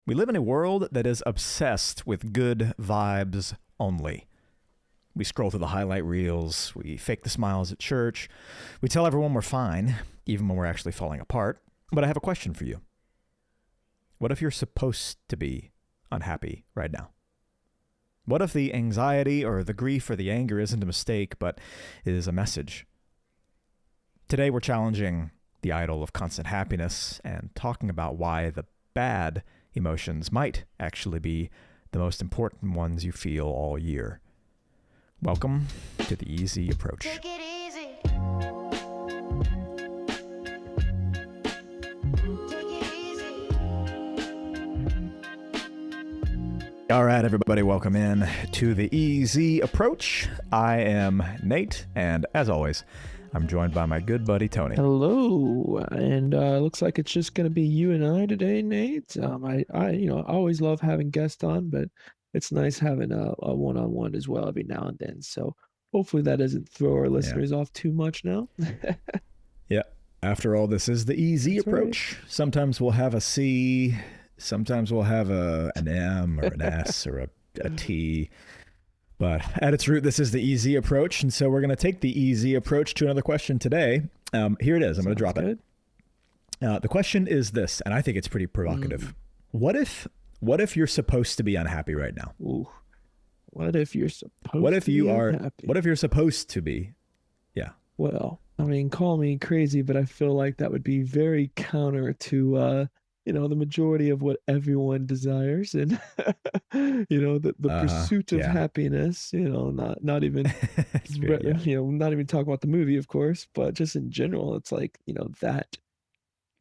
We live in a world that is obsessed with good vibes only. We scroll through the highlight reels, we fake the smiles at church, we tell everyone we're fine, even when we're actually falling apart. But I have a question for you. What if you're supposed to be unhappy right now? What if the anxiety or the grief or the anger isn't a mistake, but is a message? Today we're challenging the idol of constant happiness and talking about why the bad emotions might actually be the most important ones you feel all year. Welcome to the Easy Approach. Take it easy. Take it easy. All right, everybody, welcome in to the Easy Approach. I am Nate, and as always, I'm joined by my good buddy Tony. Hello, and looks like it's just gonna be you and I today, Nate. I always love having guests on, but it's nice having a one-on-one as well every now and then. So hopefully that doesn't throw our listeners off too much now. Yeah. After all, this is the Easy That's Approach. Sometimes we'll have a C, sometimes we'll have an M or an S or a T. But at its root, this is the Easy Approach. And so we're going to take the Easy Approach to another question today. Here it is. I'm going to drop it. The question is this, and I think it's pretty provocative. What if you're supposed to be unhappy right now? Ooh. What if you're supposed What if to you be are? unhappy? What if you're supposed to be? Yeah. Well, I mean, call me crazy, but I feel like that would be very counter to the majority of what everyone desires, and the pursuit of happiness. Not even It's very, yeah. not even talking about the movie, of course, but just in general, it's like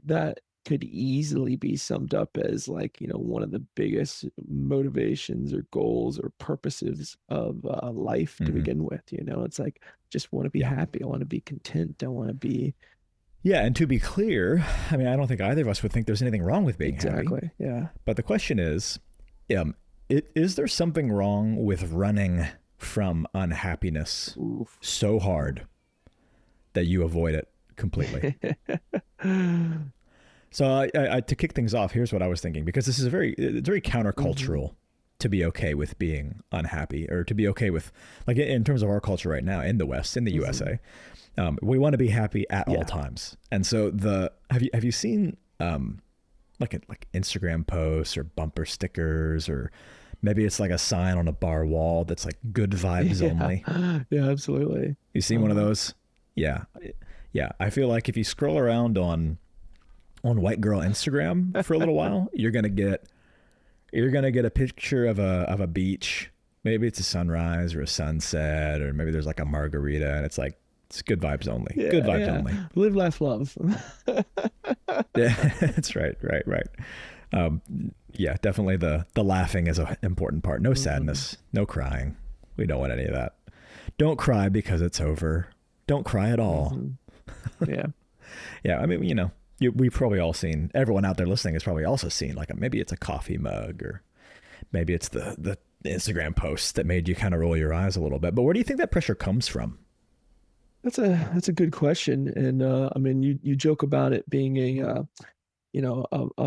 that could easily be summed up as like one of the biggest motivations or goals or purposes of life to begin with. It's like just want to be happy. I want to be content. I want to be. Yeah, and to be clear, I mean, I don't think either of us would think there's anything wrong with being happy. Exactly. Yeah. But the question is there something wrong with running from unhappiness so hard that you avoid it completely? So I to kick things off, here's what I was thinking, because this is it's very countercultural to be okay with being unhappy, or to be okay with, like, in terms of our culture right now in the West, in the USA, we want to be happy at all times. And so have you seen like Instagram posts or bumper stickers, or maybe it's like a sign on a bar wall that's like good vibes only? Yeah, absolutely. You seen one of those? Yeah. Yeah. I feel like if you scroll around on white girl Instagram for a little while, you're going to get a picture of a beach. Maybe it's a sunrise or a sunset, or maybe there's like a margarita, and it's good vibes only. Yeah, good vibes only. Live, laugh, love. Yeah, that's right. Yeah, definitely the laughing is an important part. No sadness, no crying. We don't want any of that. Don't cry because it's over. Don't cry at all. Yeah. Yeah, I mean, we've probably all seen, everyone out there listening has probably also seen, like, maybe it's a coffee mug, or maybe it's the Instagram post that made you kind of roll your eyes a little bit. But where do you think that pressure comes from? That's a good question. And I mean, you joke about it being a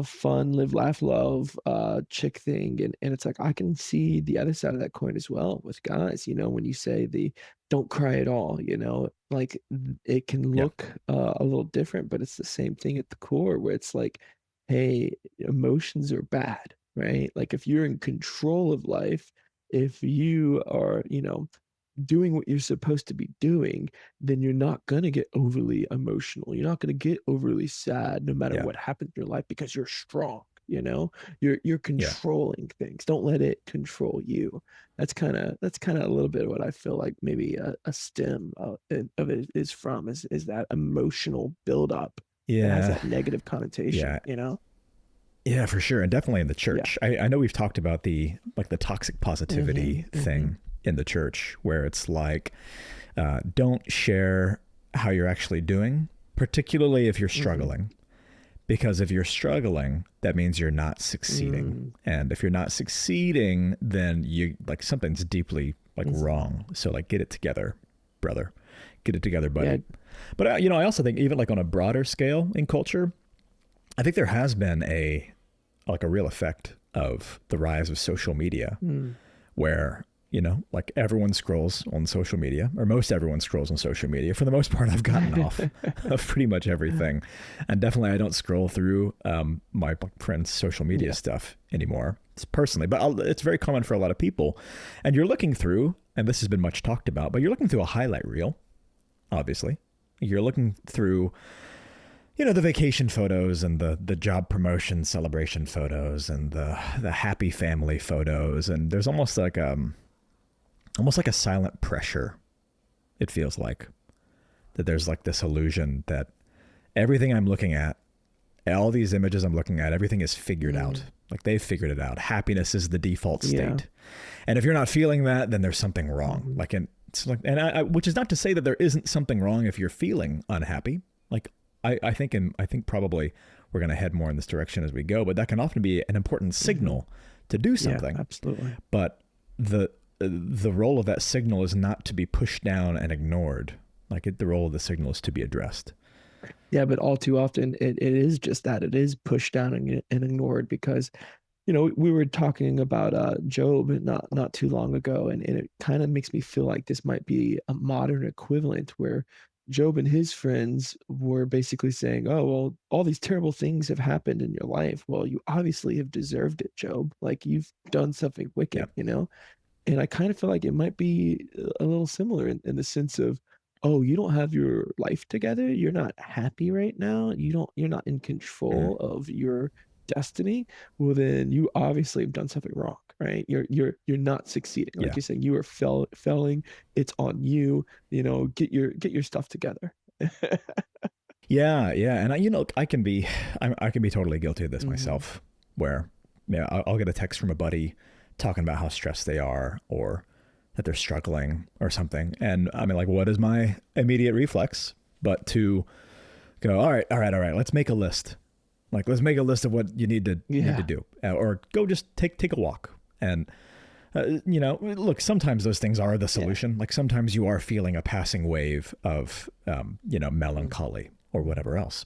fun live, laugh, love chick thing, and it's like I can see the other side of that coin as well with guys. When you say the don't cry at all, like it can look a little different, but it's the same thing at the core, where it's like, hey, emotions are bad, right? Like if you're in control of life, if you are doing what you're supposed to be doing, then you're not going to get overly emotional. You're not going to get overly sad no matter what happens in your life, because you're strong. You're controlling things. Don't let it control you. That's kind of a little bit of what I feel like maybe a stem of it is from, is that emotional buildup. That has that negative connotation. Yeah, for sure. And definitely in the church. I know we've talked about the toxic positivity thing in the church, where it's like, don't share how you're actually doing, particularly if you're struggling. Because if you're struggling, that means you're not succeeding. And if you're not succeeding, then something's deeply wrong. So get it together, brother. Get it together, buddy. Yeah. But I also think, even on a broader scale in culture, I think there has been a real effect of the rise of social media, Mm. where, like everyone scrolls on social media, or most everyone scrolls on social media. For the most part, I've gotten off of pretty much everything. And definitely I don't scroll through my friends' social media stuff anymore. It's personally, but it's very common for a lot of people. And you're looking through, and this has been much talked about, but you're looking through a highlight reel, obviously. You're looking through, the vacation photos and the job promotion celebration photos and the happy family photos. And there's almost like a silent pressure. It feels like that there's like this illusion that everything I'm looking at, all these images I'm looking at, everything is figured out. Like they've figured it out. Happiness is the default state. Yeah. And if you're not feeling that, then there's something wrong. Like, which is not to say that there isn't something wrong if you're feeling unhappy. Like I think probably we're going to head more in this direction as we go, but that can often be an important signal to do something. Yeah, absolutely. But the role of that signal is not to be pushed down and ignored. The role of the signal is to be addressed. Yeah, but all too often it is just that. It is pushed down and ignored because, we were talking about Job not too long ago, and it kind of makes me feel like this might be a modern equivalent where Job and his friends were basically saying, "Oh, well, all these terrible things have happened in your life. Well, you obviously have deserved it, Job. Like you've done something wicked, And I kind of feel like it might be a little similar in the sense of, oh, you don't have your life together. You're not happy right now. You're not in control of your destiny. Well, then you obviously have done something wrong, right? You're not succeeding. Like you're saying, you are failing. It's on you. Get your stuff together. Yeah. And I can be totally guilty of this myself, where I'll get a text from a buddy talking about how stressed they are or that they're struggling or something. And I mean, like, what is my immediate reflex but to go, all right, let's make a list. Like, let's make a list of what you need to do, or go just take a walk. And, look, sometimes those things are the solution. Like sometimes you are feeling a passing wave of, melancholy or whatever else.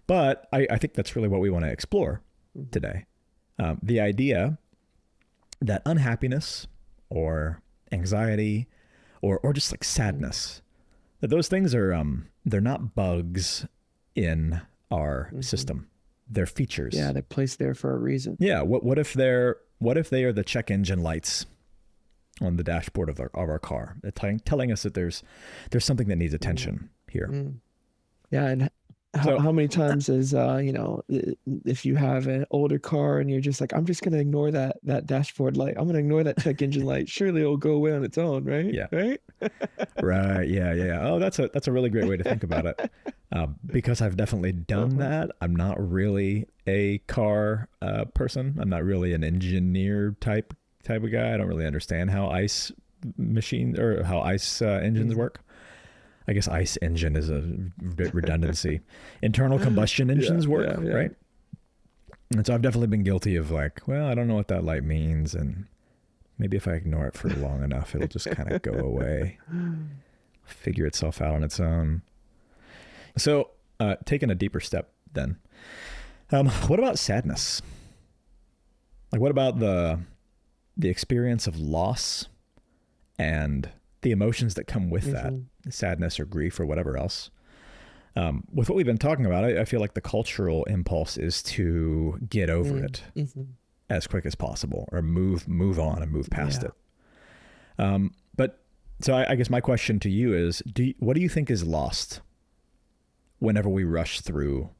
But I think that's really what we want to explore today. The idea that unhappiness or anxiety or just like sadness, that those things are, they're not bugs in our system. They're features. Yeah, they're placed there for a reason. Yeah. What if they are the check engine lights on the dashboard of our car, telling us that there's something that needs attention here. Yeah. And how many times is, if you have an older car and you're just like, I'm just going to ignore that dashboard light. I'm going to ignore that check engine light. Surely it'll go away on its own. Right. Yeah. Right. Right. Yeah. Oh, that's a really great way to think about it. Because I've definitely done that. I'm not really a car person. I'm not really an engineer type of guy. I don't really understand how ICE engines work. I guess ICE engine is a bit redundancy. Internal combustion engines work, right? And so I've definitely been guilty of like, well, I don't know what that light means, and maybe if I ignore it for long enough, it'll just kind of go away, figure itself out on its own. So, taking a deeper step then, what about sadness? Like, what about the experience of loss and the emotions that come with that, sadness or grief or whatever else? With what we've been talking about, I feel like the cultural impulse is to get over it as quick as possible, or move on and move past it. But so I guess my question to you is, what do you think is lost whenever we rush through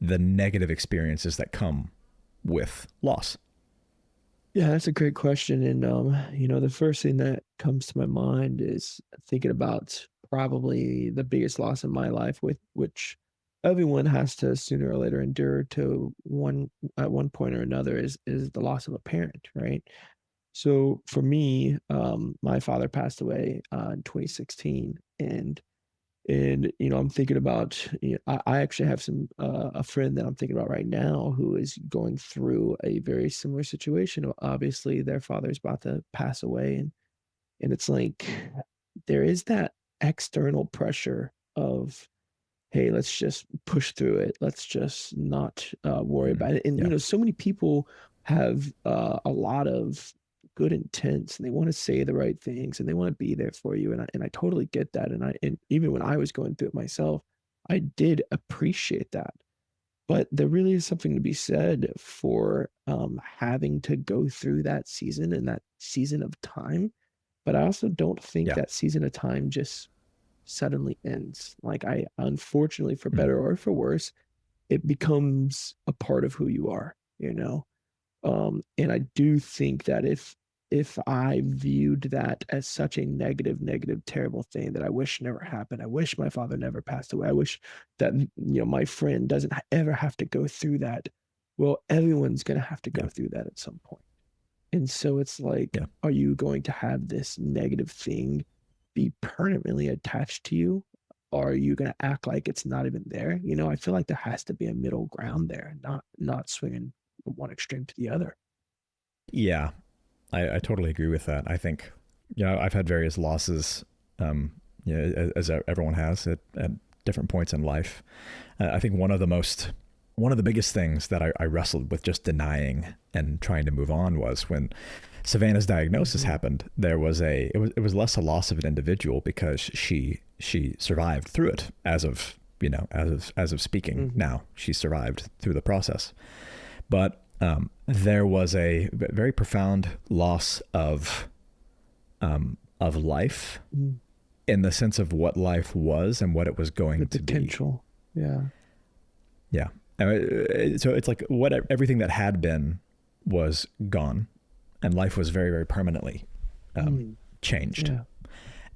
the negative experiences that come with loss? Yeah, that's a great question. And, the first thing that comes to my mind is thinking about probably the biggest loss in my life, which everyone has to sooner or later endure at one point or another, is the loss of a parent, right? So for me, my father passed away in 2016, and I'm thinking about, I actually have a friend that I'm thinking about right now who is going through a very similar situation. Obviously, their father's about to pass away, and it's like there is that external pressure of, hey, let's just push through it. Let's just not worry about it. And so many people have a lot of good intents, and they want to say the right things, and they want to be there for you. And I totally get that. And even when I was going through it myself, I did appreciate that. But there really is something to be said for having to go through that season and that season of time. But I also don't think Yeah. that season of time just suddenly ends. Like, I, unfortunately, for Mm. better or for worse, it becomes a part of who you are, you know? And I do think that if I viewed that as such a negative, terrible thing that I wish never happened, I wish my father never passed away. I wish that, my friend doesn't ever have to go through that. Well, everyone's going to have to Yeah. go through that at some point. And so it's like, Yeah. are you going to have this negative thing be permanently attached to you? Or are you going to act like it's not even there? I feel like there has to be a middle ground there, not swinging from one extreme to the other. Yeah. I totally agree with that. I think, I've had various losses, as everyone has at different points in life. I think one of the biggest things that I wrestled with just denying and trying to move on was when Savannah's diagnosis Mhm. happened. It was less a loss of an individual because she survived through it as of speaking Mhm. now. She survived through the process. But there was a very profound loss of life Mm. in the sense of what life was and what it was The going to be. potential. Yeah. Yeah. So it's like everything that had been was gone, and life was very, very permanently Mm. changed. Yeah.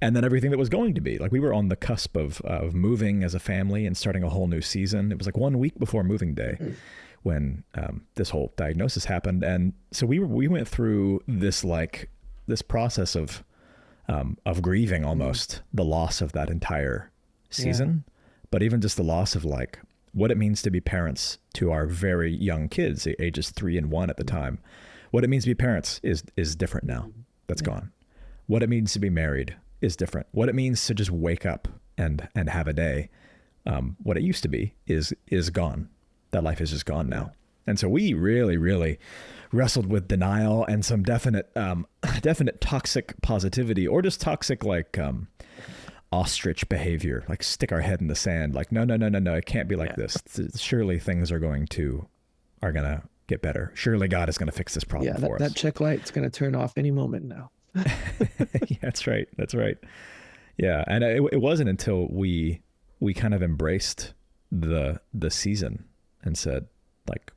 And then everything that was going to be, like, we were on the cusp of moving as a family and starting a whole new season. It was like 1 week before moving day when this whole diagnosis happened. And so we went through this process of grieving almost the loss of that entire season, but even just the loss of like what it means to be parents to our very young kids, ages 3 and 1 at the time. What it means to be parents is different now. That's Yeah. gone. What it means to be married is different. What it means to just wake up and have a day, what it used to be is gone. That life is just gone now. And so we really, really wrestled with denial and some definite toxic positivity, or just toxic, like, ostrich behavior, like stick our head in the sand. Like, no, it can't be like this. Surely things are going to get better. Surely God is going to fix this problem Yeah. for That us. check light's going to turn off any moment now. Yeah, that's right. That's right. Yeah. And it wasn't until we kind of embraced the season and said, like,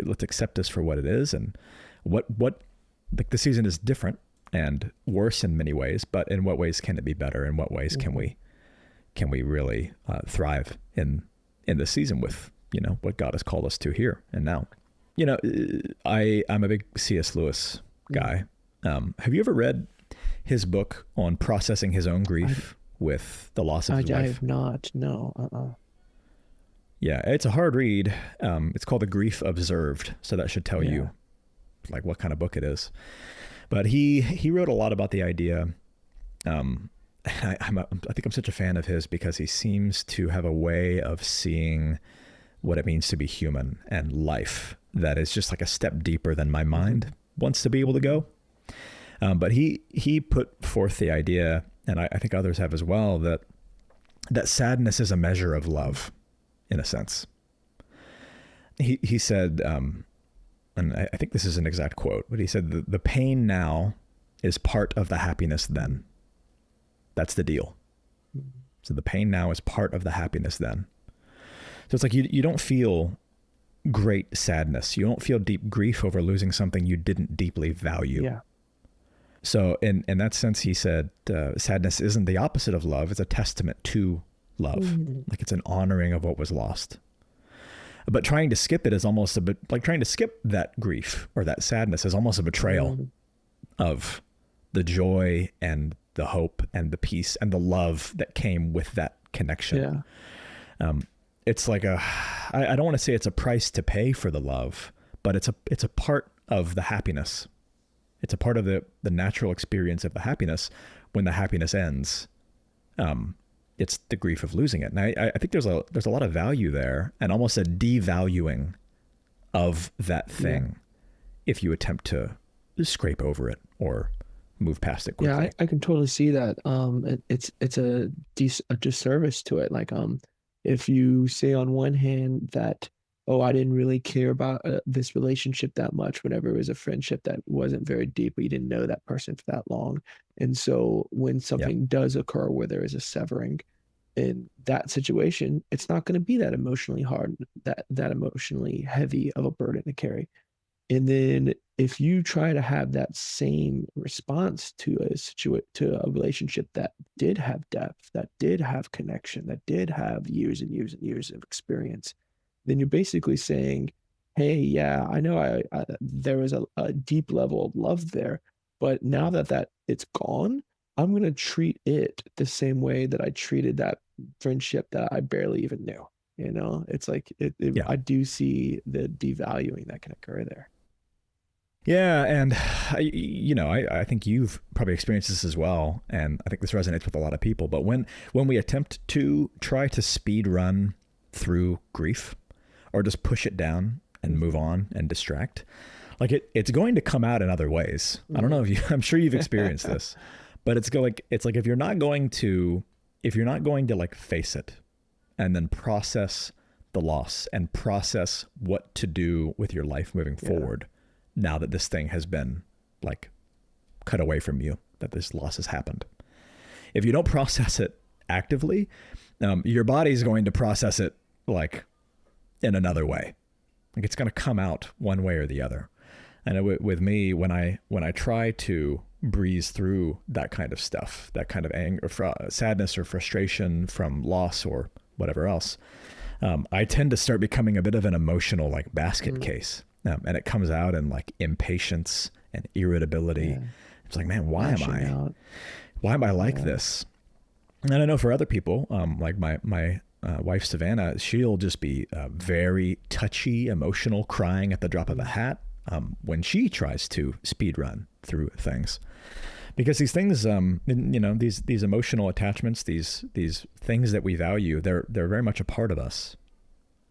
let's accept this for what it is. And what like, the season is different and worse in many ways, but in what ways can it be better? In what ways can we really thrive in the season with, what God has called us to here and now? I'm a big C.S. Lewis guy. Have you ever read his book on processing his own grief with the loss of his I wife? have not. No. Yeah, it's a hard read. It's called The Grief Observed, so that should tell you like what kind of book it is. But he wrote a lot about the idea. I think I'm such a fan of his because he seems to have a way of seeing what it means to be human and life that is just like a step deeper than my mind wants to be able to go. But he put forth the idea, and I think others have as well, that sadness is a measure of love, in a sense. He said, and I think this is an exact quote, but he said, the pain now is part of the happiness then. That's the deal. So the pain now is part of the happiness then. So it's like you don't feel great sadness. You don't feel deep grief over losing something you didn't deeply value. Yeah. So in that sense, he said, sadness isn't the opposite of love. It's a testament to love. Like, it's an honoring of what was lost. But trying to skip it is almost a bit like trying to skip that grief or that sadness is almost a betrayal of the joy and the hope and the peace and the love that came with that connection. Yeah. It's like I don't want to say it's a price to pay for the love, but it's a part of the happiness. It's a part of the natural experience of the happiness. When the happiness ends, it's the grief of losing it. And I think there's a lot of value there, and almost a devaluing of that thing if you attempt to scrape over it or move past it Yeah, quickly. I can totally see that. It's a disservice to it. Like, if you say on one hand that, oh, I didn't really care about this relationship that much, whenever it was a friendship that wasn't very deep, but you didn't know that person for that long, and so when Yeah. something does occur where there is a severing in that situation, it's not going to be that emotionally hard, that emotionally heavy of a burden to carry. And then if you try to have that same response to a relationship that did have depth, that did have connection, that did have years and years and years of experience, then you're basically saying, "Hey, yeah, I know there was a deep level of love there, but now that it's gone, I'm gonna treat it the same way that I treated that friendship that I barely even knew." You know, it's like Yeah. I do see the devaluing that can occur there. Yeah, and I think you've probably experienced this as well, and I think this resonates with a lot of people. But when we attempt to try to speed run through grief, or just push it down and move on and distract, like it's going to come out in other ways. I don't know if you, I'm sure you've experienced this, but it's like if you're not going to like face it and then process the loss and process what to do with your life moving Yeah. forward, now that this thing has been like cut away from you, that this loss has happened. If you don't process it actively, your body's going to process it like in another way. Like it's going to come out one way or the other. And with me, when I try to breeze through that kind of stuff, that kind of anger, sadness or frustration from loss or whatever else, I tend to start becoming a bit of an emotional like basket case. And it comes out in like impatience and irritability. Yeah. It's like, man, Lashing out. why am I like Yeah. this? And I know for other people, like my wife Savannah, she'll just be very touchy, emotional, crying at the drop of a hat when she tries to speed run through things, because these things, these emotional attachments, these things that we value, they're very much a part of us,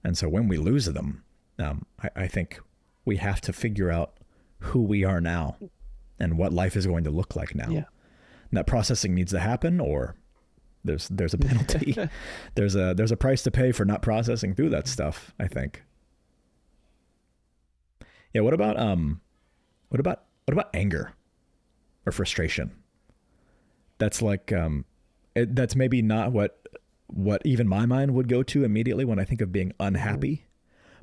and so when we lose them, I think we have to figure out who we are now and what life is going to look like now. Yeah. And that processing needs to happen, or there's a penalty. there's a price to pay for not processing through that stuff, I think. Yeah, what about anger or frustration? That's like that's maybe not what even my mind would go to immediately when I think of being unhappy,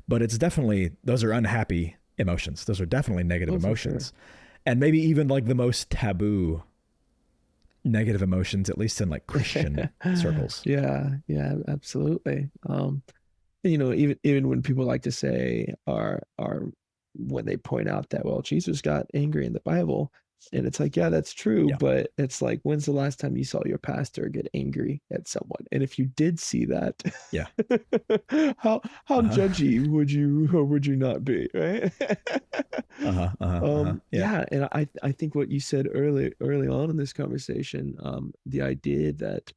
but it's definitely, those are unhappy emotions. Those are definitely negative Oh, for emotions. And maybe even like the most taboo negative emotions, at least in like Christian circles. Yeah, yeah, absolutely. Even when people like to say are when they point out that, well, Jesus got angry in the Bible, and it's like, yeah, that's true, Yeah. but it's like, when's the last time you saw your pastor get angry at someone? And if you did see that, Yeah. how Uh-huh. judgy would you or would you not be, right? Uh-huh. Uh-huh. Uh-huh. Yeah. Yeah, and I think what you said early on in this conversation, the idea that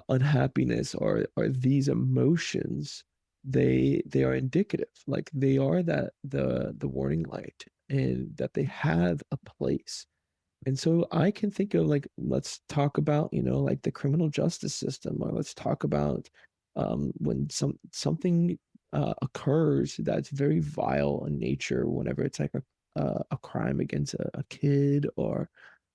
unhappiness or these emotions, they are indicative, like they are that the warning light, and that they have a place. And so I can think of, like, let's talk about, like the criminal justice system, or let's talk about when something occurs that's very vile in nature, whenever it's like a crime against a kid, or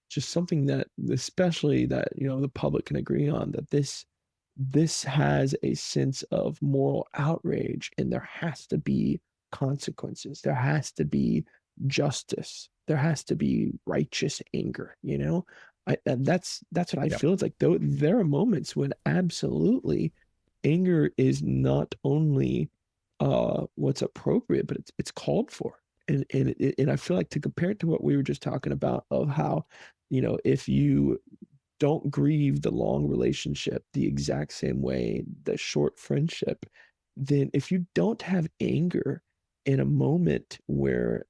just something that, especially that, the public can agree on, that this has a sense of moral outrage, and there has to be consequences. There has to be justice. There has to be righteous anger. And that's what I Yeah. feel. It's like, though there are moments when absolutely anger is not only what's appropriate, but it's called for. And I feel like, to compare it to what we were just talking about, of how, if you don't grieve the long relationship the exact same way, the short friendship, then if you don't have anger in a moment where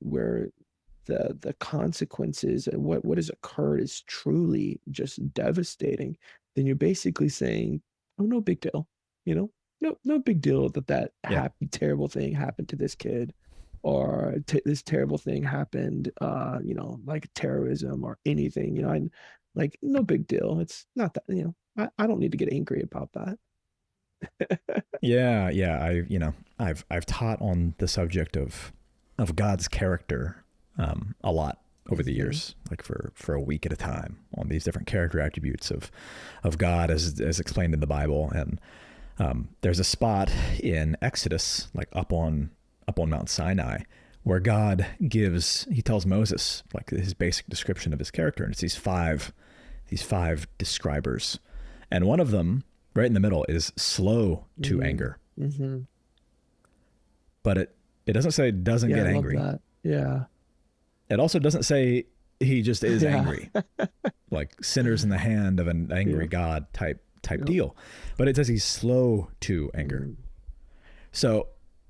the consequences and what has occurred is truly just devastating, then you're basically saying, "Oh, no big deal," you know? No big deal that Yeah. happy, terrible thing happened to this kid. or this terrible thing happened, like terrorism or anything, like no big deal. It's not that, I don't need to get angry about that. Yeah, yeah. I've taught on the subject of God's character a lot over the Mhm. years, like for a week at a time, on these different character attributes of God as explained in the Bible. And there's a spot in Exodus, like up on Mount Sinai, where he tells Moses like his basic description of his character, and it's these five describers, and one of them, right in the middle, is slow to Mhm. anger. Mhm. But it doesn't say doesn't Yeah, I get love angry. that. Yeah. It also doesn't say he just is Yeah. angry, like sinners in the hand of an Yeah. angry God type Yep. deal. But it says he's slow to anger. Mm. So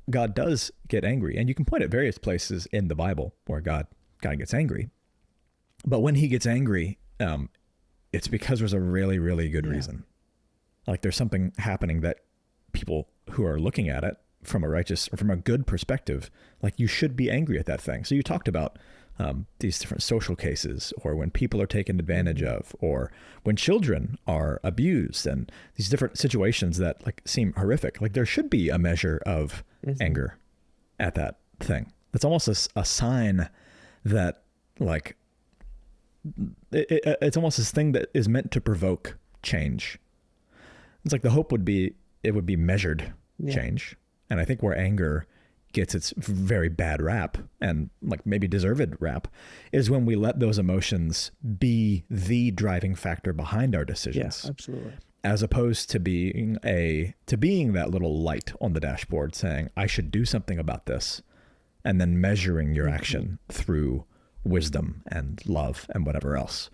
God does get angry, and you can point at various places in the Bible where God gets angry. But when he gets angry, it's because there's a really, really good Yeah. reason. Like there's something happening that people who are looking at it from a righteous or from a good perspective, like you should be angry at that thing. So you talked about these different social cases, or when people are taken advantage of, or when children are abused, and these different situations that like seem horrific. Like there should be a measure of Mhm. anger at that thing. It's almost a sign that like it's almost this thing that is meant to provoke change. It's like the hope would be it would be measured Yeah. change. And I think where anger gets its very bad rap, and like maybe deserved rap, is when we let those emotions be the driving factor behind our Yeah, decisions, absolutely. as opposed to being that little light on the dashboard saying, I should do something about this, and then measuring your action through wisdom and love and whatever else.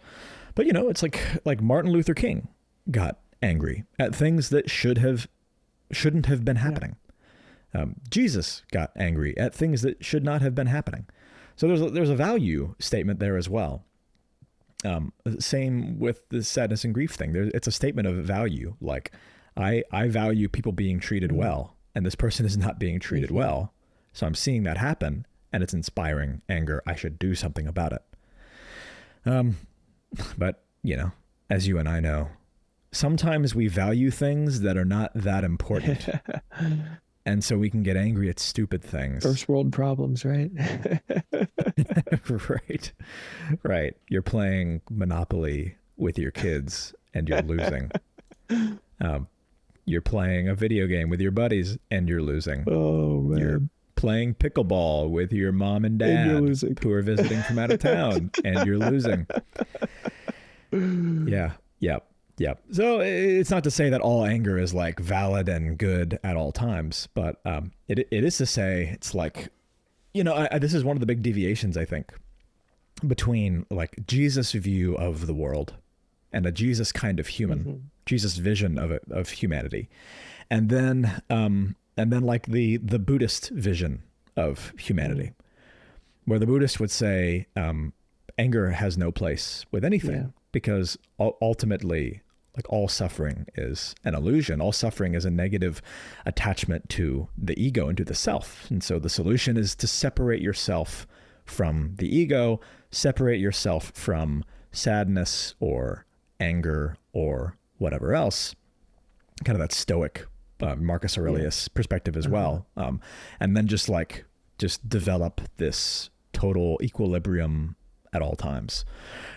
But it's like Martin Luther King got angry at things that shouldn't have been happening. Jesus got angry at things that should not have been happening. So there's a value statement there as well. Same with the sadness and grief thing. It's a statement of value. Like I value people being treated well, and this person is not being treated well. So I'm seeing that happen, and it's inspiring anger. I should do something about it. But as you and I know, sometimes we value things that are not that important. And so we can get angry at stupid things. First world problems, right? Right. Right. You're playing Monopoly with your kids and you're losing. You're playing a video game with your buddies and you're losing. Oh man. You're playing pickleball with your mom and And you're dad losing. who are visiting from out of town and you're losing. Yeah. Yep. Yep. So it's not to say that all anger is like valid and good at all times, but it is to say it's like, this is one of the big deviations, I think, between like Jesus' view of the world and a Jesus kind of human, Jesus' vision of humanity, and then like the Buddhist vision of humanity, where the Buddhist would say anger has no place with anything because ultimately, like all suffering is an illusion. All suffering is a negative attachment to the ego and to the self. And so the solution is to separate yourself from the ego, separate yourself from sadness or anger or whatever else. Kind of that stoic Marcus Aurelius perspective as well. And then just develop this total equilibrium at all times.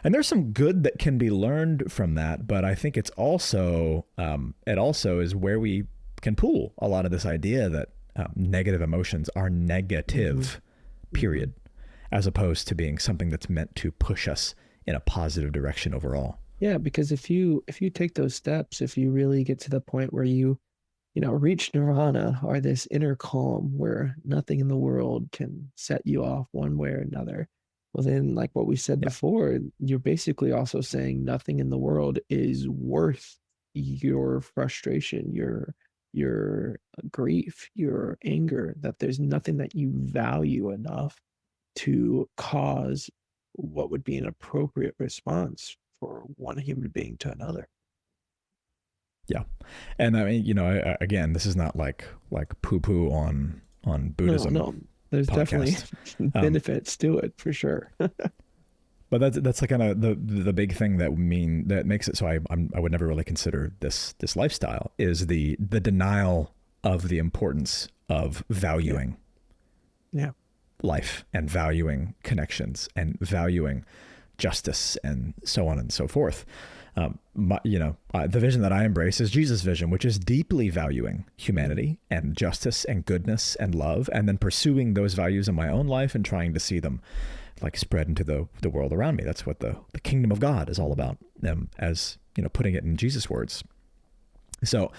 And there's some good that can be learned from that, but I think it's also, it also is where we can pull a lot of this idea that negative emotions are negative, period, as opposed to being something that's meant to push us in a positive direction overall. Yeah, because if you take those steps, if you really get to the point where you reach nirvana, or this inner calm where nothing in the world can set you off one way or another, well then, like what we said before, you're basically also saying nothing in the world is worth your frustration, your grief, your anger, that there's nothing that you value enough to cause what would be an appropriate response for one human being to another. Yeah. And I mean, again, this is not like poo poo on Buddhism. No, there's definitely podcast. benefits to it for sure. But that's like kind of the big thing that makes it so I would never really consider this lifestyle is the denial of the importance of valuing Yeah. life and valuing connections and valuing justice and so on and so forth. The vision that I embrace is Jesus' vision, which is deeply valuing humanity and justice and goodness and love, and then pursuing those values in my own life and trying to see them like spread into the world around me. That's what the kingdom of God is all about, as putting it in Jesus' words. So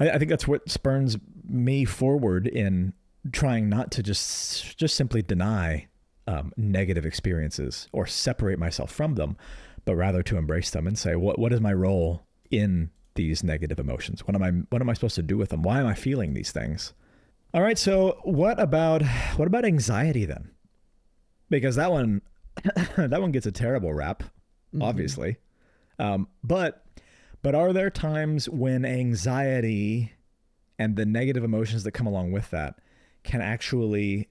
I think that's what spurns me forward in trying not to just simply deny negative experiences or separate myself from them, but rather to embrace them and say, what is my role in these negative emotions? What am I supposed to do with them? Why am I feeling these things? All right. So what about anxiety then? Because that one gets a terrible rap, obviously. But are there times when anxiety and the negative emotions that come along with that can actually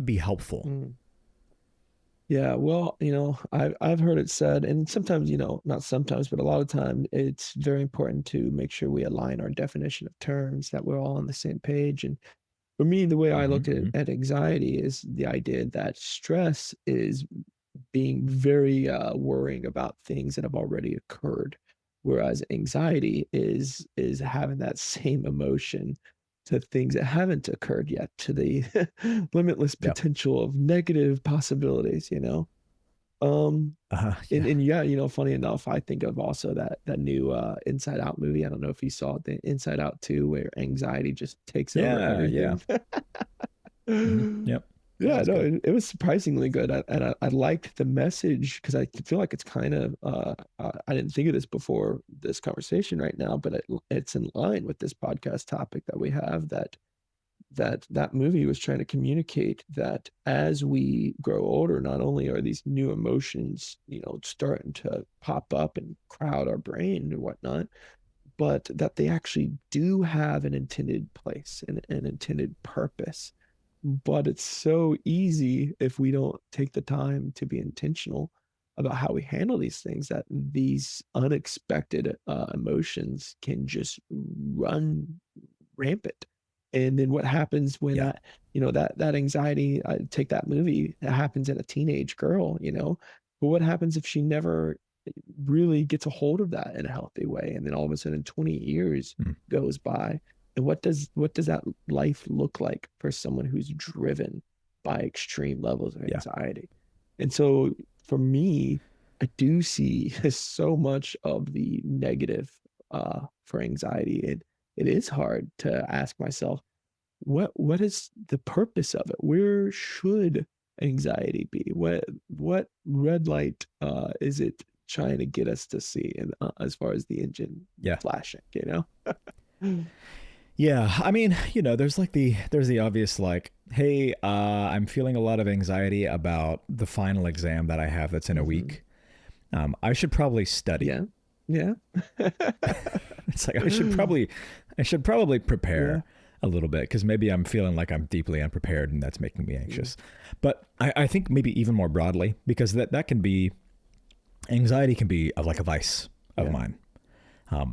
be helpful? Yeah, well, I've heard it said, and sometimes, not sometimes, but a lot of time, it's very important to make sure we align our definition of terms, that we're all on the same page. And for me, the way I look at anxiety is the idea that stress is being very worrying about things that have already occurred, whereas anxiety is having that same emotion to things that haven't occurred yet, to the limitless Yep. potential of negative possibilities. Yeah. And yeah, funny enough, I think of also that new Inside Out movie. I don't know if you saw it, the Inside Out 2, where anxiety just takes over Yeah. everything. Yep. Yeah, That's no, good. it was surprisingly good. I liked the message because I feel like it's kind of I didn't think of this before this conversation right now, but it's in line with this podcast topic that we have, that movie was trying to communicate that as we grow older, not only are these new emotions, starting to pop up and crowd our brain and whatnot, but that they actually do have an intended place and an intended purpose. But it's so easy if we don't take the time to be intentional about how we handle these things, that these unexpected emotions can just run rampant. And then what happens when Yeah. that anxiety, take that movie, that happens in a teenage girl, but what happens if she never really gets a hold of that in a healthy way? And then all of a sudden 20 years goes by. And what does that life look like for someone who's driven by extreme levels of anxiety? And so for me, I do see so much of the negative for anxiety. It is hard to ask myself, what is the purpose of it? Where should anxiety be? What red light is it trying to get us to see, and as far as the engine flashing, Yeah. I mean, there's the obvious, like, hey, I'm feeling a lot of anxiety about the final exam that I have that's in a week. I should probably study. Yeah. It's like I should probably prepare a little bit, because maybe I'm feeling like I'm deeply unprepared and that's making me anxious. But I think maybe even more broadly, because that can be, anxiety can be like a vice of mine. I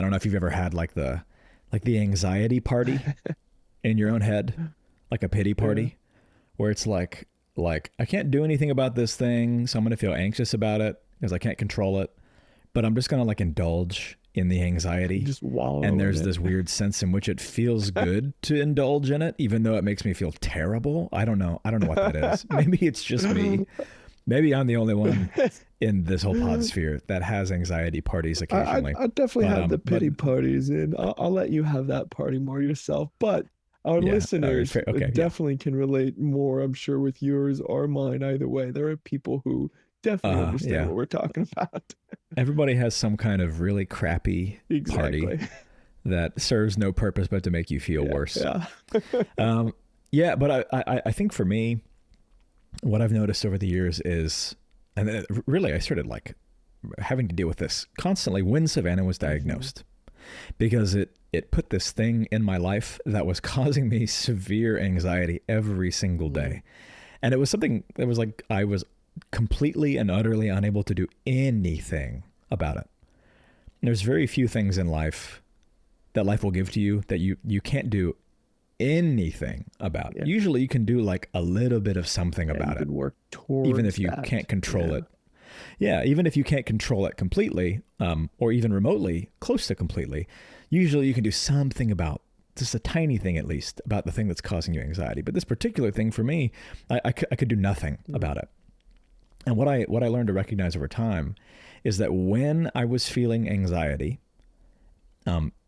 don't know if you've ever had like the anxiety party in your own head, like a pity party, where it's like I can't do anything about this thing, so I'm going to feel anxious about it because I can't control it, but I'm just going to like indulge in the anxiety. Just wallow and there's in it. this weird sense in which it feels good to indulge in it, even though it makes me feel terrible. I don't know what that is. Maybe it's just me. Maybe I'm the only one in this whole pod sphere that has anxiety parties occasionally. I definitely have the pity parties, and I'll let you have that party more yourself. But our listeners definitely can relate more, I'm sure, with yours or mine. Either way, there are people who definitely understand what we're talking about. Everybody has some kind of really crappy party that serves no purpose but to make you feel worse. But I think for me, what I've noticed over the years is, and really I started like having to deal with this constantly when Savannah was diagnosed. because it put this thing in my life that was causing me severe anxiety every single day. And it was something that was like I was completely and utterly unable to do anything about it. There's very few things in life that life will give to you that you can't do anything about. Yeah. Usually you can do like a little bit of something You about it, could work towards even if you that. can't control Yeah. it. Yeah, even if you can't control it completely, or even remotely close to completely, usually you can do something about, just a tiny thing at least, about the thing that's causing you anxiety. But this particular thing for me, I could do nothing about it. And what I learned to recognize over time is that when I was feeling anxiety,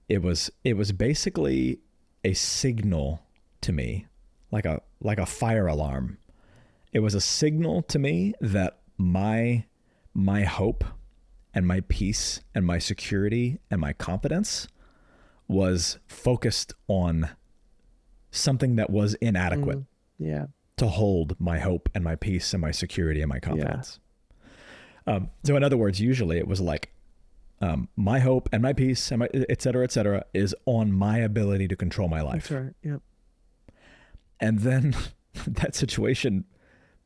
it was basically a signal to me, like a fire alarm. It was a signal to me that my hope and my peace and my security and my confidence was focused on something that was inadequate Yeah. to hold my hope and my peace and my security and my confidence. So in other words, usually it was like, my hope and my peace and my et cetera, is on my ability to control my life. That's right. Yep. And then that situation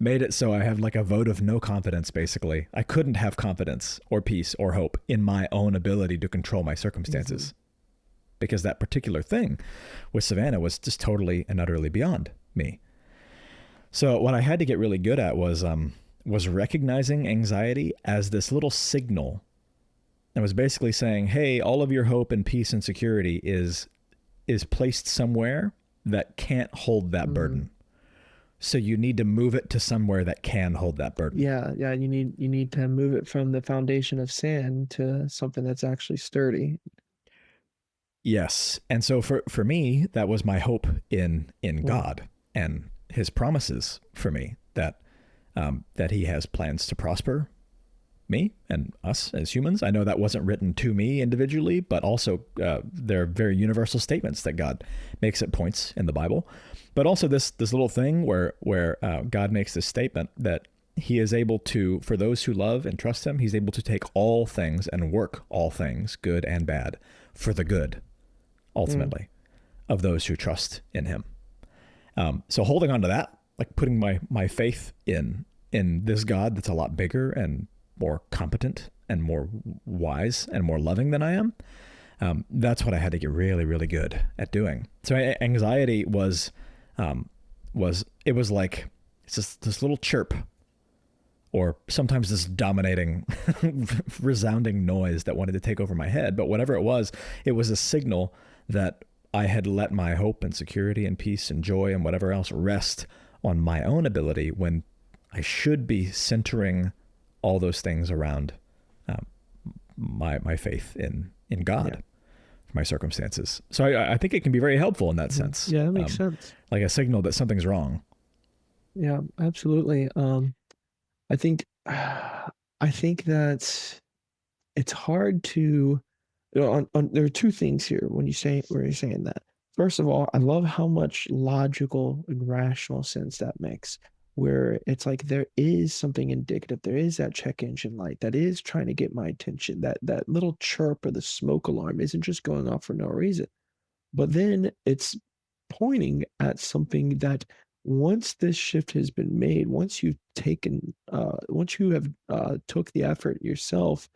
made it so I have like a vote of no confidence, basically. I couldn't have confidence or peace or hope in my own ability to control my circumstances, because that particular thing with Savannah was just totally and utterly beyond me. So what I had to get really good at was recognizing anxiety as this little signal that was basically saying, hey, all of your hope and peace and security is placed somewhere that can't hold that burden. So you need to move it to somewhere that can hold that burden. Yeah. You need to move it from the foundation of sand to something that's actually sturdy. Yes. And so for me, that was my hope in God and his promises for me that he has plans to prosper me and us as humans. I know that wasn't written to me individually, but also there are very universal statements that God makes at points in the Bible. But also this little thing where God makes this statement that he is able to, for those who love and trust him, he's able to take all things and work all things, good and bad, for the good, ultimately, of those who trust in him. So holding on to that, like putting my faith in this God that's a lot bigger and more competent and more wise and more loving than I am, that's what I had to get really, really good at doing. So anxiety was like, it's just this little chirp, or sometimes this dominating, resounding noise that wanted to take over my head. But whatever it was a signal that I had let my hope and security and peace and joy and whatever else rest on my own ability, when I should be centering all those things around my faith in God for my circumstances. So I think it can be very helpful in that sense. Yeah, that makes sense. Like a signal that something's wrong. Yeah, absolutely. I think that it's hard to, there are two things here where you're saying that. First of all, I love how much logical and rational sense that makes, where it's like there is something indicative. There is that check engine light that is trying to get my attention. That little chirp or the smoke alarm isn't just going off for no reason. But then it's pointing at something that, once this shift has been made, once you have took the effort yourself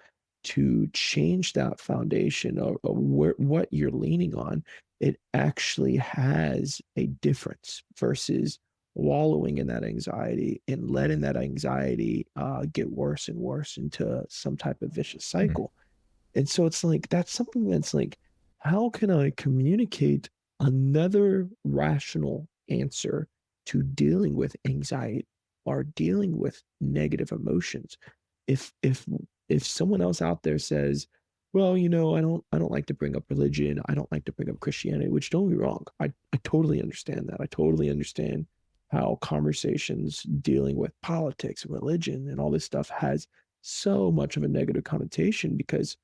to change that foundation of what you're leaning on, it actually has a difference versus wallowing in that anxiety and letting that anxiety get worse and worse into some type of vicious cycle. And so it's like, that's something that's like, how can I communicate another rational answer to dealing with anxiety or dealing with negative emotions? If someone else out there says, well, I don't like to bring up religion, I don't like to bring up Christianity, which, don't be wrong, I totally understand that. I totally understand how conversations dealing with politics and religion and all this stuff has so much of a negative connotation, because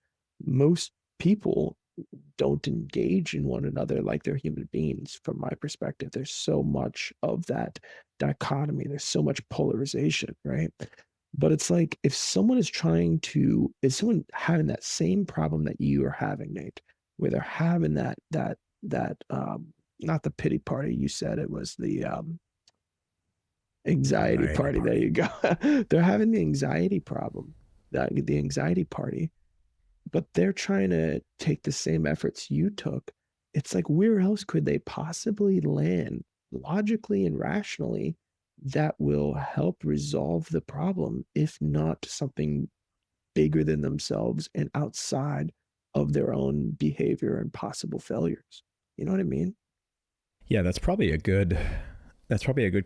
most people don't engage in one another like they're human beings. From my perspective, there's so much of that dichotomy, there's so much polarization, right? But it's like, if someone having that same problem that you are having, Nate, where they're having that not the pity party, you said it was the anxiety Anxiety party. There party. you go. They're having the anxiety problem, the anxiety party, but they're trying to take the same efforts you took. It's like, where else could they possibly land logically and rationally that will help resolve the problem, if not something bigger than themselves and outside of their own behavior and possible failures? You know what I mean? Yeah, that's probably a good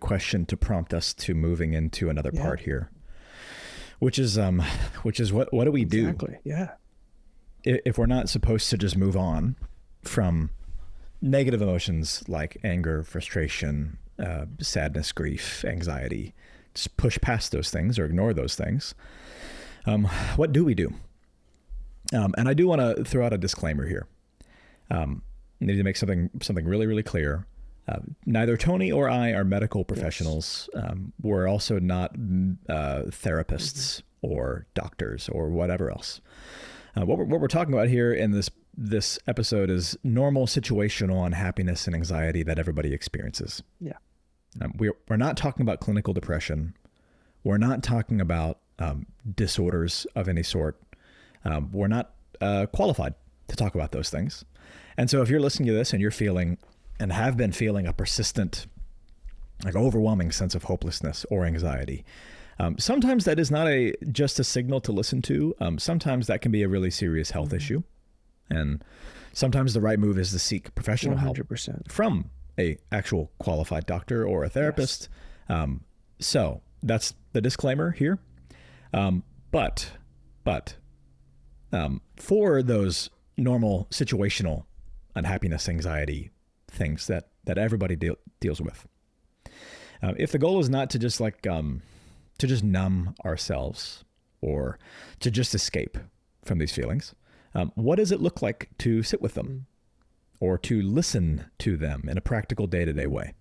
question to prompt us to moving into another Yeah, part here, which is what do we do exactly. Yeah. if we're not supposed to just move on from negative emotions like anger, frustration, sadness, grief, anxiety, just push past those things or ignore those things. What do we do? And I do want to throw out a disclaimer here. Need to make something really, really clear. Neither Tony or I are medical professionals. Yes. We're also not therapists or doctors or whatever else. What we're talking about here in this episode is normal situational unhappiness and anxiety that everybody experiences. Yeah. We're not talking about clinical depression. We're not talking about disorders of any sort. We're not qualified to talk about those things. And so if you're listening to this and you're feeling and have been feeling a persistent, like overwhelming sense of hopelessness or anxiety, sometimes that is not just a signal to listen to. Sometimes that can be a really serious health issue. And sometimes the right move is to seek professional help 100%. from a actual qualified doctor or a therapist. Yes. So that's the disclaimer here. But for those normal situational unhappiness, anxiety things that everybody deals with, if the goal is not to just to just numb ourselves or to just escape from these feelings, what does it look like to sit with them or to listen to them in a practical day-to-day way?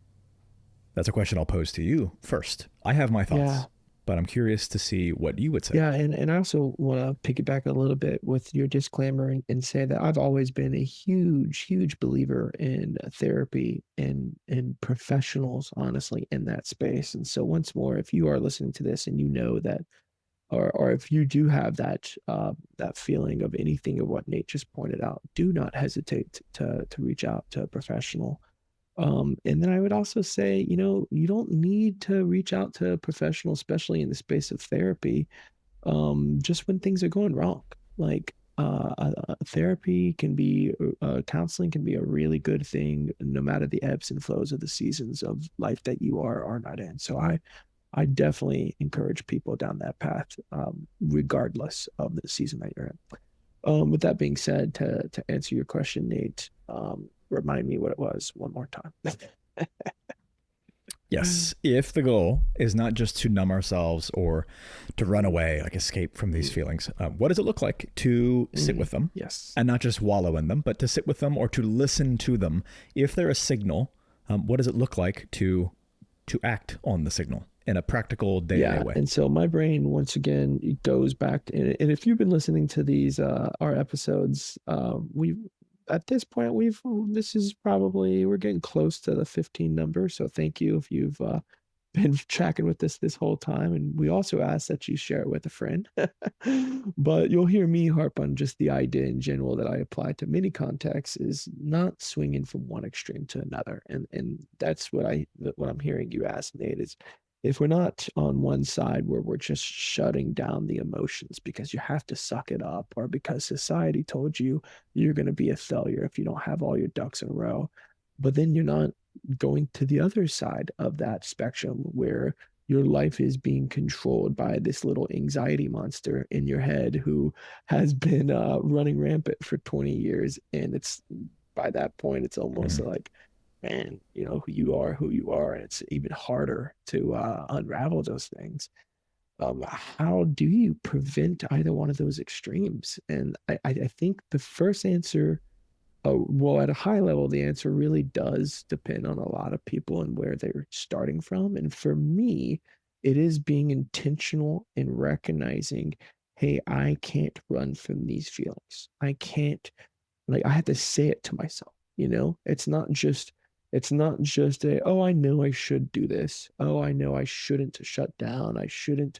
That's a question I'll pose to you first. I have my thoughts, Yeah. but I'm curious to see what you would say. Yeah, and I also want to piggyback a little bit with your disclaimer and say that I've always been a huge believer in therapy and professionals, honestly, in that space. And so once more, if you are listening to this and you know that, or if you do have that feeling of anything of what Nate just pointed out, do not hesitate to reach out to a professional. And then I would also say, you don't need to reach out to a professional, especially in the space of therapy, just when things are going wrong. Like therapy can be, counseling can be a really good thing, no matter the ebbs and flows of the seasons of life that you are or not in. So I definitely encourage people down that path, regardless of the season that you're in. With that being said, to answer your question, Nate, remind me what it was one more time. Yes. If the goal is not just to numb ourselves or to run away, like escape from these feelings, what does it look like to sit with them? Yes. And not just wallow in them, but to sit with them or to listen to them? If they're a signal, what does it look like to act on the signal in a practical day-to-day way? And so my brain, once again, it goes back to, and if you've been listening to these, our episodes, at this point, we're getting close to the 15 number. So thank you if you've been tracking with this whole time. And we also ask that you share it with a friend. But you'll hear me harp on just the idea in general that I apply to many contexts is not swinging from one extreme to another. And that's what I'm hearing you ask, Nate, is if we're not on one side where we're just shutting down the emotions because you have to suck it up, or because society told you you're going to be a failure if you don't have all your ducks in a row, but then you're not going to the other side of that spectrum where your life is being controlled by this little anxiety monster in your head who has been running rampant for 20 years. And it's by that point, it's almost like, man, who you are, and it's even harder to unravel those things. How do you prevent either one of those extremes? And I think the first answer, well, at a high level, the answer really does depend on a lot of people and where they're starting from. And for me, it is being intentional in recognizing, hey, I can't run from these feelings. I can't Like I had to say it to myself, you know? It's not just a, oh, I know I should do this. Oh, I know I shouldn't shut down. I shouldn't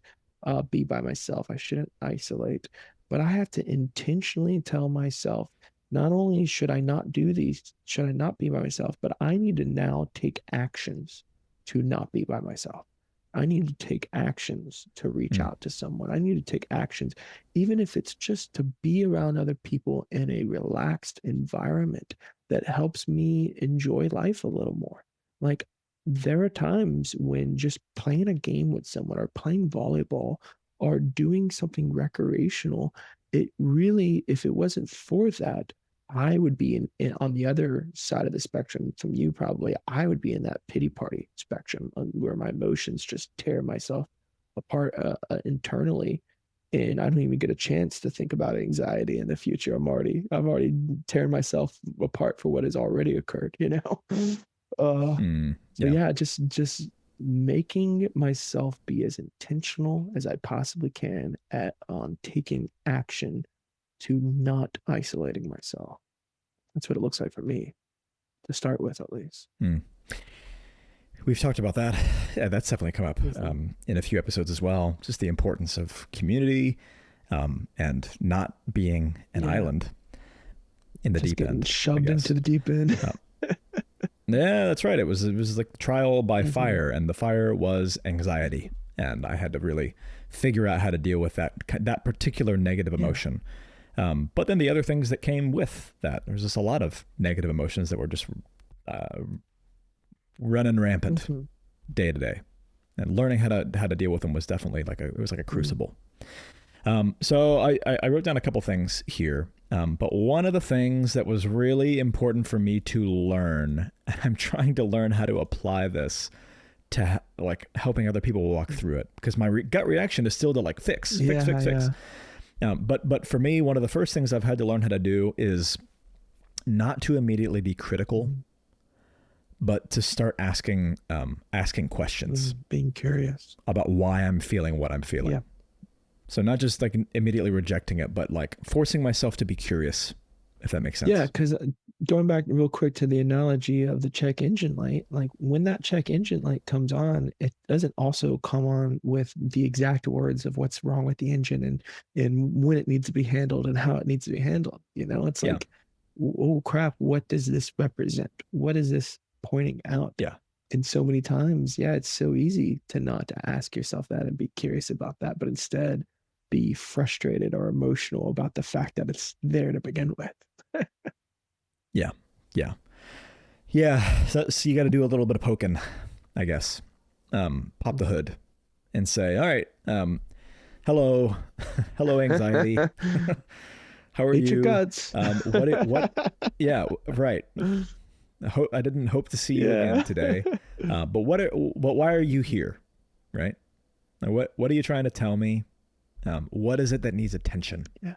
be by myself. I shouldn't isolate. But I have to intentionally tell myself, not only should I not do these, should I not be by myself, but I need to now take actions to not be by myself. I need to take actions to reach Mm. out to someone. I need to take actions, even if it's just to be around other people in a relaxed environment that helps me enjoy life a little more. Like, there are times when just playing a game with someone or playing volleyball or doing something recreational, it really, if it wasn't for that, I would be on the other side of the spectrum from you, probably. I would be in that pity party spectrum where my emotions just tear myself apart internally. And I don't even get a chance to think about anxiety in the future. I've already tearing myself apart for what has already occurred, you know? Uh, so Yeah. yeah, just making myself be as intentional as I possibly can on taking action to not isolating myself. That's what it looks like for me to start with, at least. Mm. We've talked about that. Yeah, that's definitely come up Mhm. in a few episodes as well. Just the importance of community and not being an Yeah. island in the Just deep getting end. I shoved guess. into the deep end. Yeah, that's right. It was like trial by Mhm. fire, and the fire was anxiety, and I had to really figure out how to deal with that particular negative Yeah. emotion. But then the other things that came with that, there's just a lot of negative emotions that were just running rampant Mhm. day to day, and learning how to deal with them was definitely it was like a Mhm. crucible. So I wrote down a couple things here, but one of the things that was really important for me to learn, and I'm trying to learn how to apply this to like helping other people walk through it, because my gut reaction is still to like fix. Yeah. But for me, one of the first things I've had to learn how to do is not to immediately be critical, Mhm. but to start asking questions Being curious. about why I'm feeling what I'm feeling. Yeah. So not just like immediately rejecting it, but like forcing myself to be curious, if that makes sense. Yeah, because going back real quick to the analogy of the check engine light, like when that check engine light comes on, it doesn't also come on with the exact words of what's wrong with the engine and when it needs to be handled and how it needs to be handled. You know, it's Yeah. like, oh crap, what does this represent? What is this pointing out? Yeah. And so many times, yeah, it's so easy to not to ask yourself that and be curious about that, but instead be frustrated or emotional about the fact that it's there to begin with. Yeah. So you got to do a little bit of poking, I guess. Pop the hood and say, all right, hello, hello, anxiety. How are Hate you? your guts. Yeah, right. I didn't hope to see you again today. But why are you here? Right. What are you trying to tell me? What is it that needs attention? Yeah.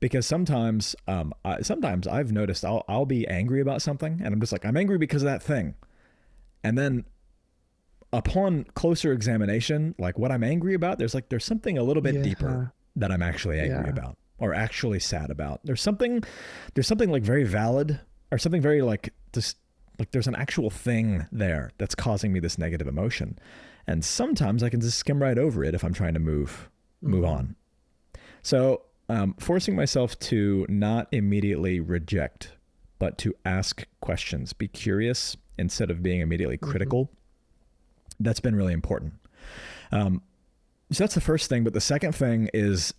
Because sometimes I've noticed I'll be angry about something, and I'm just like, I'm angry because of that thing. And then upon closer examination, like what I'm angry about, there's something a little bit deeper that I'm actually angry about or actually sad about. There's something like very valid, or something very like just like there's an actual thing there that's causing me this negative emotion. And sometimes I can just skim right over it if I'm trying to move on. So forcing myself to not immediately reject, but to ask questions, be curious instead of being immediately critical. That's been really important. So that's the first thing. But the second thing is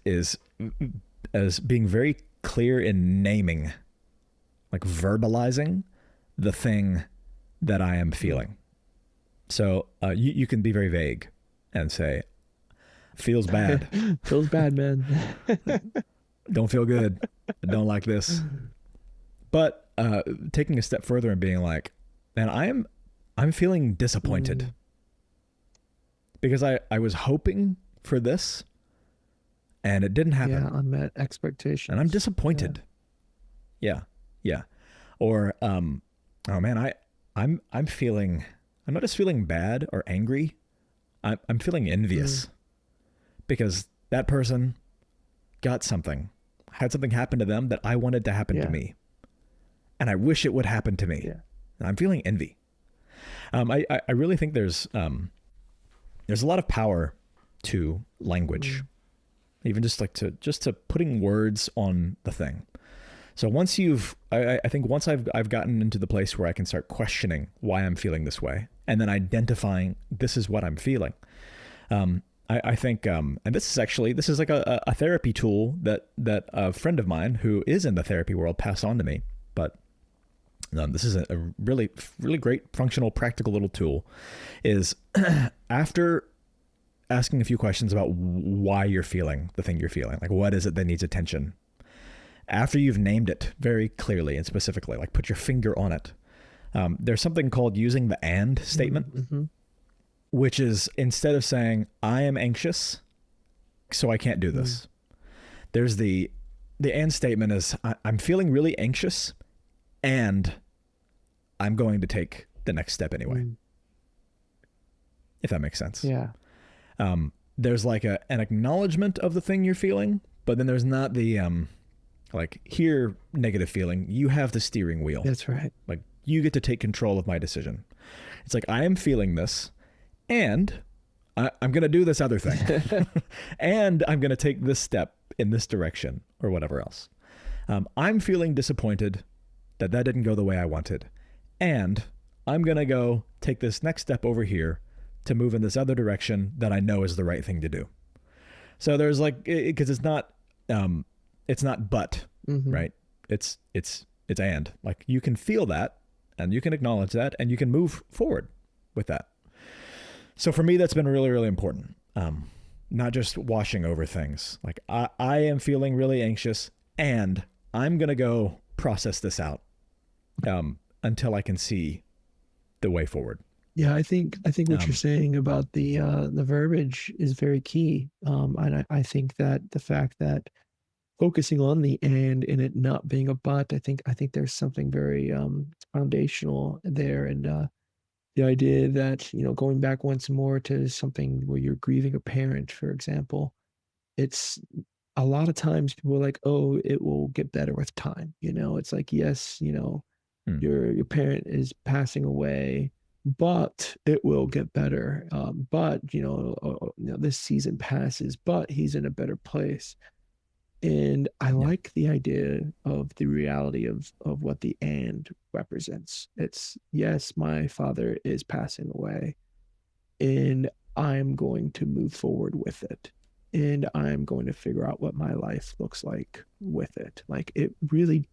as being very clear in naming, like verbalizing the thing that I am feeling. So you can be very vague and say, feels bad. Feels bad, man. Don't feel good. I don't like this. But taking a step further and being like, man, I'm feeling disappointed because I was hoping for this and it didn't happen. Yeah, unmet expectations. And I'm disappointed. Yeah. Or oh man, I'm not just feeling bad or angry. I'm feeling envious because that person got something, had something happen to them that I wanted to happen to me. and I wish it would happen to me. Yeah. I'm feeling envy. I really think there's a lot of power to language, even just to putting words on the thing. So once I think once I've gotten into the place where I can start questioning why I'm feeling this way, and then identifying this is what I'm feeling. I think, and this is like a therapy tool that a friend of mine who is in the therapy world passed on to me. But this is a really, really great, functional, practical little tool. Is after asking a few questions about why you're feeling the thing you're feeling, like what is it that needs attention. After you've named it very clearly and specifically, like put your finger on it, there's something called using the "and" statement, which is instead of saying, I am anxious, so I can't do this. There's the "and" statement is, I'm feeling really anxious, and I'm going to take the next step anyway. If that makes sense. Yeah. There's like an acknowledgement of the thing you're feeling, but then there's not the, like, here, negative feeling, you have the steering wheel. That's right. Like, you get to take control of my decision. It's like, I am feeling this, and I'm going to do this other thing. And I'm going to take this step in this direction or whatever else. I'm feeling disappointed that didn't go the way I wanted. And I'm going to go take this next step over here to move in this other direction that I know is the right thing to do. So there's like, because it's not but, right? It's and. Like, you can feel that, and you can acknowledge that, and you can move forward with that. So for me, that's been really, really important. Not just washing over things. Like, I am feeling really anxious, and I'm going to go process this out until I can see the way forward. Yeah, I think what you're saying about the verbiage is very key. And I think that the fact that focusing on the "and" in it not being a "but," I think there's something very foundational there. And the idea that, going back once more to something where you're grieving a parent, for example, it's a lot of times people are like, oh, it will get better with time. It's like, yes, your parent is passing away, but it will get better. But this season passes, but he's in a better place. And I like the idea of the reality of what the "and" represents. It's, yes, my father is passing away, and I'm going to move forward with it. And I'm going to figure out what my life looks like with it. Like, it really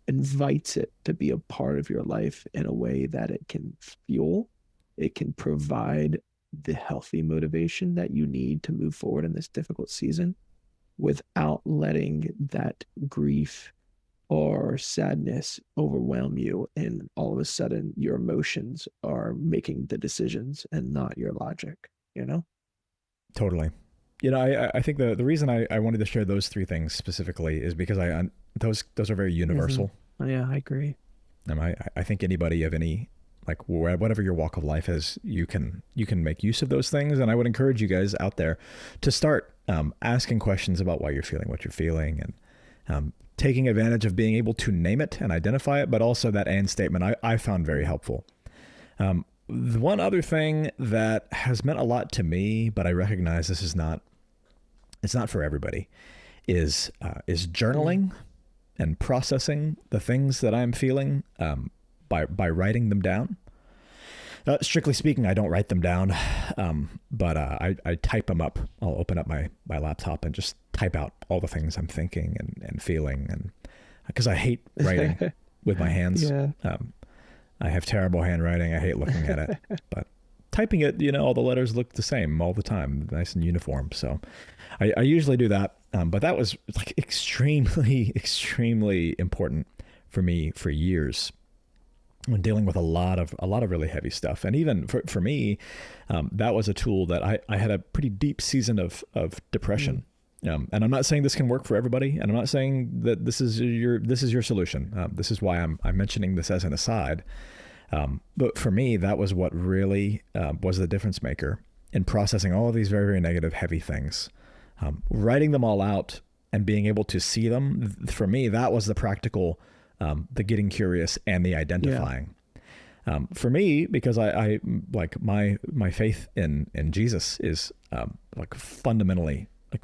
invites it to be a part of your life in a way that it can fuel, it can provide the healthy motivation that you need to move forward in this difficult season, without letting that grief or sadness overwhelm you, and all of a sudden your emotions are making the decisions and not your logic, Totally. I think the reason I wanted to share those three things specifically is because those are very universal. Yeah, I agree. I think anybody of any, like, whatever your walk of life is, you can make use of those things. And I would encourage you guys out there to start asking questions about why you're feeling what you're feeling, and taking advantage of being able to name it and identify it, but also that "and" statement I found very helpful. The one other thing that has meant a lot to me, but I recognize this is it's not for everybody, is journaling and processing the things that I'm feeling by writing them down. Strictly speaking, I don't write them down, but I type them up. I'll open up my laptop and just type out all the things I'm thinking and feeling, and because I hate writing with my hands. Yeah. I have terrible handwriting. I hate looking at it, but typing it, all the letters look the same all the time, nice and uniform. So I usually do that. But that was like extremely, extremely important for me for years, when dealing with a lot of really heavy stuff. And even for me, that was a tool that I had a pretty deep season of depression. And I'm not saying this can work for everybody, and I'm not saying that this is your solution. This is why I'm mentioning this as an aside. But for me, that was what really was the difference maker in processing all of these very, very negative, heavy things. Writing them all out and being able to see them, for me, that was the practical the getting curious and the identifying. For me, because I like my faith in Jesus is like fundamentally like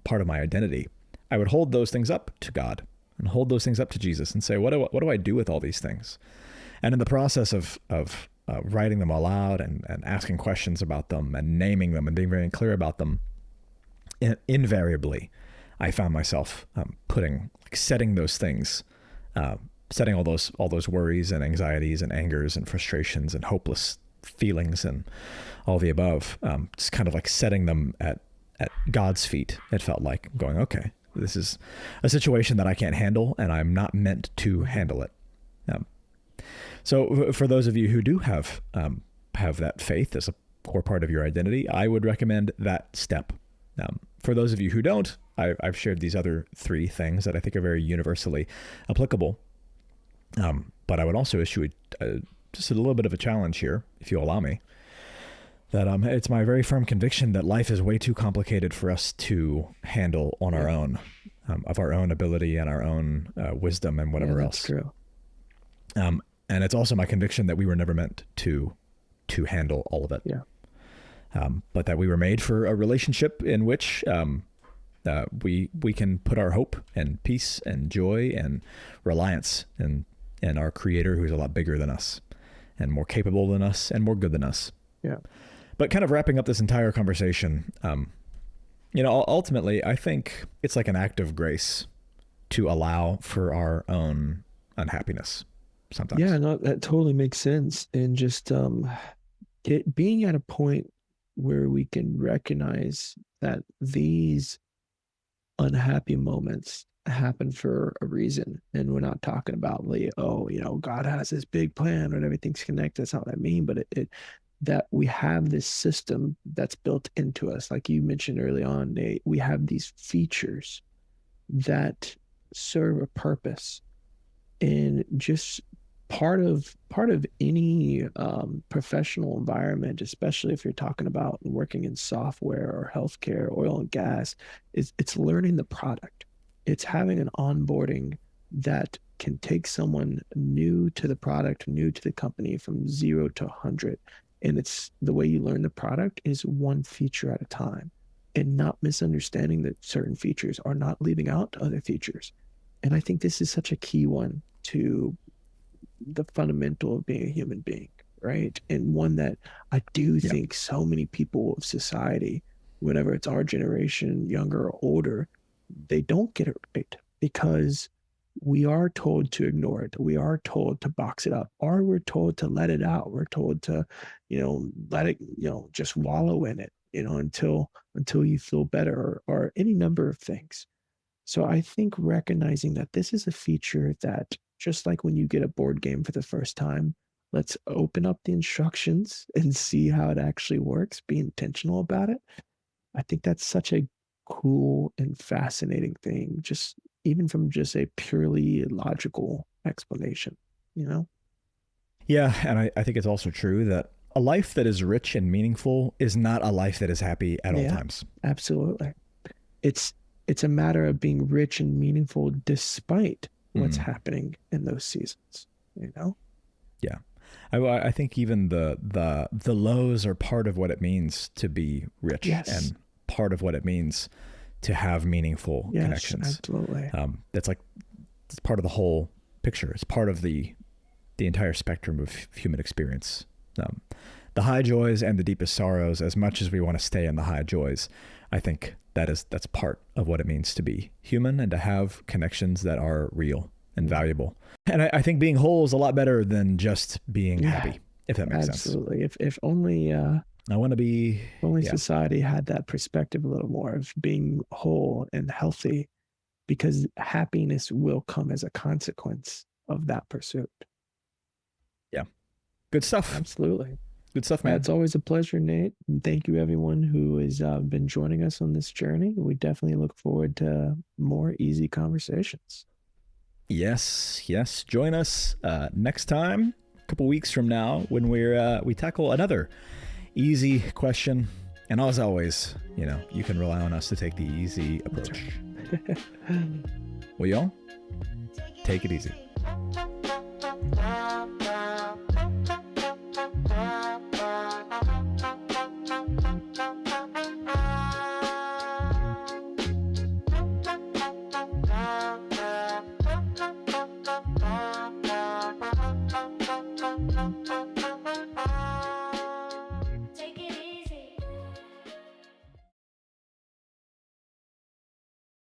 part of my identity. I would hold those things up to God and hold those things up to Jesus and say, what do I do with all these things? And in the process of writing them all out and asking questions about them and naming them and being very clear about them, invariably, I found myself setting those things, setting all those worries and anxieties and angers and frustrations and hopeless feelings and all the above, just kind of like setting them at God's feet. It felt like going, okay, this is a situation that I can't handle and I'm not meant to handle it. So for those of you who do have that faith as a core part of your identity, I would recommend that step. For those of you who don't, I've shared these other 3 things that I think are very universally applicable. But I would also issue just a little bit of a challenge here, if you allow me, that it's my very firm conviction that life is way too complicated for us to handle on our own, of our own ability and our own wisdom and whatever else. That's true. And it's also my conviction that we were never meant to handle all of it. Yeah. But that we were made for a relationship in which we can put our hope and peace and joy and reliance in our Creator, who's a lot bigger than us and more capable than us and more good than us. Yeah. But kind of wrapping up this entire conversation, ultimately, I think it's like an act of grace to allow for our own unhappiness sometimes. Yeah, no, that totally makes sense. And just being at a point where we can recognize that these unhappy moments happen for a reason. And we're not talking about like, God has this big plan and everything's connected. That's not what I mean. But it that we have this system that's built into us. Like you mentioned early on, Nate, we have these features that serve a purpose. And just part of any professional environment, especially if you're talking about working in software or healthcare, oil and gas, it's learning the product. It's having an onboarding that can take someone new to the product, new to the company from 0 to 100. And it's the way you learn the product is one feature at a time, and not misunderstanding that certain features are not leaving out other features. And I think this is such a key one to the fundamental of being a human being, right? And one that I do think so many people of society, whenever it's our generation, younger or older, they don't get it right because we are told to ignore it. We are told to box it up, or we're told to let it out. We're told to, let it, just wallow in it, until you feel better, or any number of things. So I think recognizing that this is a feature that, just like when you get a board game for the first time, let's open up the instructions and see how it actually works, be intentional about it. I think that's such a cool and fascinating thing, just even from just a purely logical explanation, Yeah, and I think it's also true that a life that is rich and meaningful is not a life that is happy at all times. Absolutely. It's a matter of being rich and meaningful despite what's happening in those seasons, Yeah. I think even the lows are part of what it means to be rich, and part of what it means to have meaningful connections. Absolutely. It's part of the whole picture. It's part of the entire spectrum of human experience. The high joys and the deepest sorrows, as much as we want to stay in the high joys, I think that's part of what it means to be human and to have connections that are real and valuable. And I think being whole is a lot better than just being happy, if that makes sense. Absolutely. If only I want to be society had that perspective a little more of being whole and healthy, because happiness will come as a consequence of that pursuit. Yeah. Good stuff. Absolutely. Good stuff, man. It's always a pleasure, Nate. And thank you, everyone who has been joining us on this journey. We definitely look forward to more easy conversations. Yes. Join us next time, a couple weeks from now, when we tackle another easy question. And as always, you can rely on us to take the easy approach. Well, y'all, take it easy.